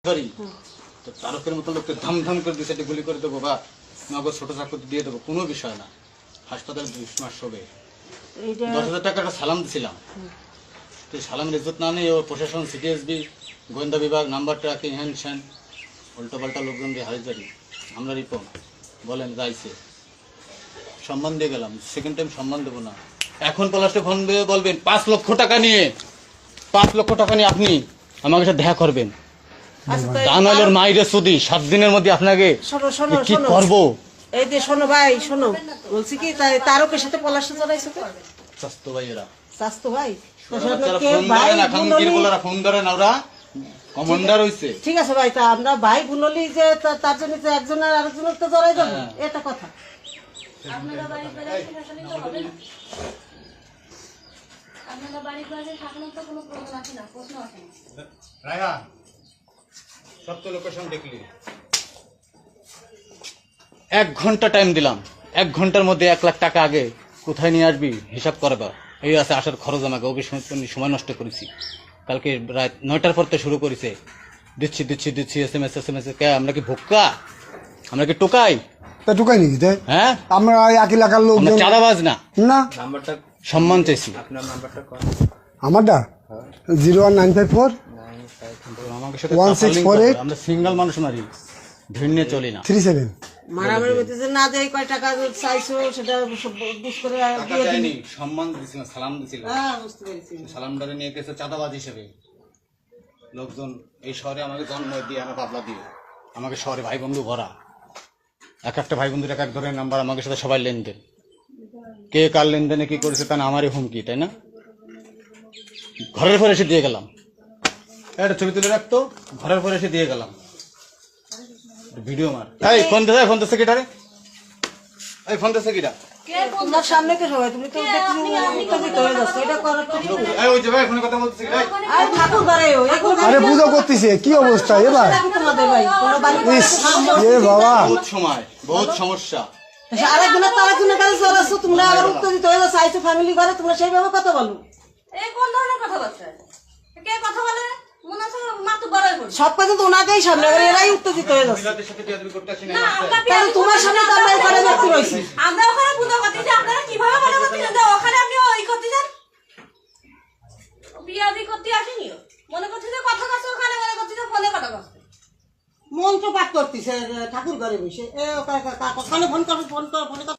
Sorry তো তারকের মতো লোককে ধাম করে দিচ্ছে, একটা গুলি করে দেবো বা নগদ ছোট চাকু দিয়ে দেবো, কোনো বিষয় না। হাসপাতালে 2 মাস হবে। 10,000 টাকা একটা সালাম দিছিলাম, তো সালামের ইজ্জত না নেই ও প্রশাসন, সিটিএসবি, গোয়েন্দা বিভাগ, নাম্বার ট্র্যাকিং, হ্যান স্যান, উল্টো পাল্টা লোকজন দিয়ে হাইজারি। আমরা রিপোর্ট বলেন যাইছে, সম্মান দিয়ে গেলাম, সেকেন্ড টাইম সম্মান দেবো না। এখন পলাশে ফোন দিয়ে বলবেন 5 লক্ষ টাকা নিয়ে, 5 লক্ষ টাকা নিয়ে আপনি আমাকে সাথে দেখা করবেন। দানালোর মাইরে সুদি 7 দিনের মধ্যে আপনাকে কি করব? এই যে শোনো ভাই, শোনো বলছি কি তারকের সাথে পলাশে জড়াইছো তো স্বাস্থ্য ভাইয়েরা, স্বাস্থ্য ভাই ফোন ধরে না, ওরা কমান্ডার হইছে। ঠিক আছে ভাই, তা আমরা ভাই বুনলি যে তার জন্য যে একজন আর আরেকজনের তো জড়াই যাবো, এটা কথা। আপনারা বাড়ি করে আসলে তো হবে না। আপনারা বাড়ি করে থাকানোর তো কোনো প্রশ্ন আসে না, প্রশ্ন আসে না। রায়হা সব তো লোকেশন দেখলি, 1 ঘন্টা টাইম দিলাম, 1 ঘন্টার মধ্যে 1 লাখ টাকা আগে কোথায় নিয়ে আসবি হিসাব করবা। এই আছে আসার খরচ, আমাকে ওকে সময় নষ্ট করেছি। কালকে রাত 9টার পর তো শুরু করেছে, দিচ্ছি এসএমএস। কে আমরা কি ভোক্কা? আমরা কি টোকাই? তা ঢুকাই নাকি? হ্যাঁ, আমরা এক এলাকার লোক চাঁদাবাজ না, না। নাম্বারটা সম্মান চাইছি। আপনার নাম্বারটা কর। আমারটা 01954 আমাকে সাথে 1648 আমরা সিঙ্গেল মানুষ মারি, ভিড় চলি না। 37 মারামারি বলতেছে না, যে কয় টাকা চাইছো সেটা বুঝ করে দিয়ে দিই। সম্মান দিছিলাম, সালাম দিছিলাম। হ্যাঁ, বুঝতে পেরেছি। সালামদারে নিয়ে গেছে চাঁদাবাজ হিসেবে লোকজন। এই শহরে আমাকে জন্ম দিয়ে, আমার পাবলা দিয়ে, আমাকে শহরে ভাই বন্ধু ভরা, একটা ভাই বন্ধুর এক ধরনের নাম্বার, আমাকে সাথে সবাই লেনদেন। কে কার লেনদেনে কি করেছে তা না আমারই হুমকি, তাই না? ঘরের পরে এসে দিয়ে গেলাম, একটা ছবি তুলে রাখতো, ঘরের পরে এসে দিয়ে গেলাম ভিডিও মার। এই ফোন দিচ্ছে কিটারে, এই ফোন দিচ্ছে কিটা? তোমার সামনে কে সবাই, তুমি তো উত্তেজিত হয়ে যাচ্ছ, এটা করার তো এই ওই যে ভাই ফোনে কথা বলতেছে কিটা? আর ঠাকুর বাড়াইও এগুলো আরে পুজো করতেছে, কি অবস্থা এবার? তোমাদের ভাই কোনো বাড়ি এ বাবা, বহুত সমস্যা। আরেকজনের তারেকজনের কাছে চড়াচ্ছ, তোমরা আবার উত্তেজিত হয়ে যাচ্ছ, আইছো ফ্যামিলি ঘরে, তোমরা সেইভাবে কথা বলো। এই কোন ধরনের কথাবার্তা? কে কথা বলে? মনে হচ্ছে মাতু বড়ই বড়। সব কথা তো ওনাকেই সামনে, এবার এরাই উত্তেজিত হয়ে যাচ্ছে। মহিলাদের সাথে বিয়াদবি করতেছি না। না, আমরা তাহলে তোমার সামনে তো আমরা এখানে ব্যক্তি রয়েছি। আমরা ওখানে পূজা করতেছি, আপনারা কিভাবে মনে করতেছেন যে ওখানে আপনি ওই করতেছেন? বিয়াদি করতে আসেনি, মনে করছে যে কথা কাছে, ওখানে মনে করছে যে ফোনে কথা কাছে। মন্ত্র পাঠ করতেছে ঠাকুর ঘরে বসে, ফোন করে